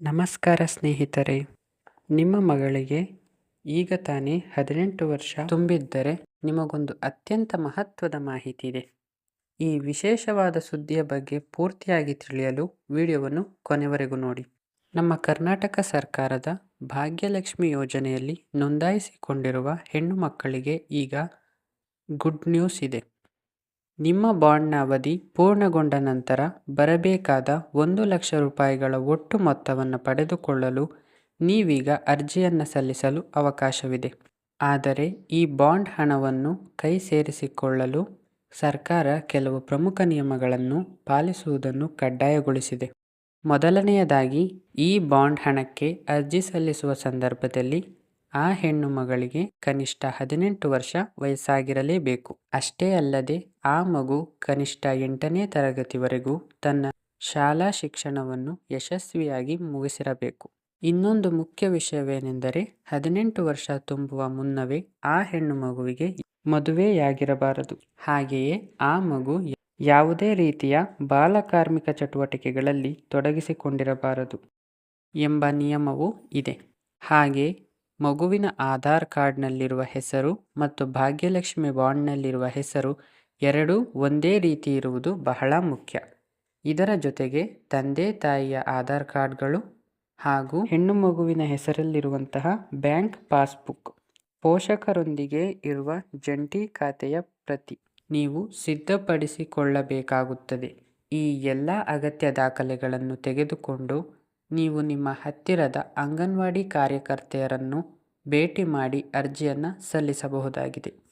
ನಮಸ್ಕಾರ ಸ್ನೇಹಿತರೆ, ನಿಮ್ಮ ಮಗಳಿಗೆ ಈಗ ತಾನೇ 18 ವರ್ಷ ತುಂಬಿದ್ದರೆ ನಿಮಗೊಂದು ಅತ್ಯಂತ ಮಹತ್ವದ ಮಾಹಿತಿ ಇದೆ. ಈ ವಿಶೇಷವಾದ ಸುದ್ದಿಯ ಬಗ್ಗೆ ಪೂರ್ತಿಯಾಗಿ ತಿಳಿಯಲು ವಿಡಿಯೋವನ್ನು ಕೊನೆವರೆಗೂ ನೋಡಿ. ನಮ್ಮ ಕರ್ನಾಟಕ ಸರ್ಕಾರದ ಭಾಗ್ಯಲಕ್ಷ್ಮಿ ಯೋಜನೆಯಲ್ಲಿ ನೋಂದಾಯಿಸಿಕೊಂಡಿರುವ ಹೆಣ್ಣು ಮಕ್ಕಳಿಗೆ ಈಗ ಗುಡ್ ನ್ಯೂಸ್ ಇದೆ. ನಿಮ್ಮ ಬಾಂಡ್ನ ಅವಧಿ ಪೂರ್ಣಗೊಂಡ ನಂತರ ಬರಬೇಕಾದ 1,00,000 ರೂಪಾಯಿಗಳ ಒಟ್ಟು ಮೊತ್ತವನ್ನು ಪಡೆದುಕೊಳ್ಳಲು ನೀವೀಗ ಅರ್ಜಿಯನ್ನು ಸಲ್ಲಿಸಲು ಅವಕಾಶವಿದೆ. ಆದರೆ ಈ ಬಾಂಡ್ ಹಣವನ್ನು ಕೈ ಸೇರಿಸಿಕೊಳ್ಳಲು ಸರ್ಕಾರ ಕೆಲವು ಪ್ರಮುಖ ನಿಯಮಗಳನ್ನು ಪಾಲಿಸುವುದನ್ನು ಕಡ್ಡಾಯಗೊಳಿಸಿದೆ. ಮೊದಲನೆಯದಾಗಿ, ಈ ಬಾಂಡ್ ಹಣಕ್ಕೆ ಅರ್ಜಿ ಸಲ್ಲಿಸುವ ಸಂದರ್ಭದಲ್ಲಿ ಆ ಹೆಣ್ಣು ಮಗಳಿಗೆ ಕನಿಷ್ಠ 18 ವರ್ಷ ವಯಸ್ಸಾಗಿರಲೇಬೇಕು. ಅಷ್ಟೇ ಅಲ್ಲದೆ ಆ ಮಗು ಕನಿಷ್ಠ 8ನೇ ತರಗತಿವರೆಗೂ ತನ್ನ ಶಾಲಾ ಶಿಕ್ಷಣವನ್ನು ಯಶಸ್ವಿಯಾಗಿ ಮುಗಿಸಿರಬೇಕು. ಇನ್ನೊಂದು ಮುಖ್ಯ ವಿಷಯವೇನೆಂದರೆ 18 ವರ್ಷ ತುಂಬುವ ಮುನ್ನವೇ ಆ ಹೆಣ್ಣು ಮಗುವಿಗೆ ಮದುವೆಯಾಗಿರಬಾರದು. ಹಾಗೆಯೇ ಆ ಮಗು ಯಾವುದೇ ರೀತಿಯ ಬಾಲಕಾರ್ಮಿಕ ಚಟುವಟಿಕೆಗಳಲ್ಲಿ ತೊಡಗಿಸಿಕೊಂಡಿರಬಾರದು ಎಂಬ ನಿಯಮವೂ ಇದೆ. ಹಾಗೆ ಮಗುವಿನ ಆಧಾರ್ ಕಾರ್ಡ್ನಲ್ಲಿರುವ ಹೆಸರು ಮತ್ತು ಭಾಗ್ಯಲಕ್ಷ್ಮಿ ಬಾಂಡ್ನಲ್ಲಿರುವ ಹೆಸರು ಎರಡೂ ಒಂದೇ ರೀತಿ ಇರುವುದು ಬಹಳ ಮುಖ್ಯ. ಇದರ ಜೊತೆಗೆ ತಂದೆ ತಾಯಿಯ ಆಧಾರ್ ಕಾರ್ಡ್ಗಳು ಹಾಗೂ ಹೆಣ್ಣು ಮಗುವಿನ ಹೆಸರಲ್ಲಿರುವಂತಹ ಬ್ಯಾಂಕ್ ಪಾಸ್ಬುಕ್, ಪೋಷಕರೊಂದಿಗೆ ಇರುವ ಜಂಟಿ ಖಾತೆಯ ಪ್ರತಿ ನೀವು ಸಿದ್ಧಪಡಿಸಿಕೊಳ್ಳಬೇಕಾಗುತ್ತದೆ. ಈ ಎಲ್ಲ ಅಗತ್ಯ ದಾಖಲೆಗಳನ್ನು ತೆಗೆದುಕೊಂಡು ನೀವು ನಿಮ್ಮ ಹತ್ತಿರದ ಅಂಗನವಾಡಿ ಕಾರ್ಯಕರ್ತೆಯರನ್ನು ಭೇಟಿ ಮಾಡಿ ಅರ್ಜಿಯನ್ನು ಸಲ್ಲಿಸಬಹುದಾಗಿದೆ.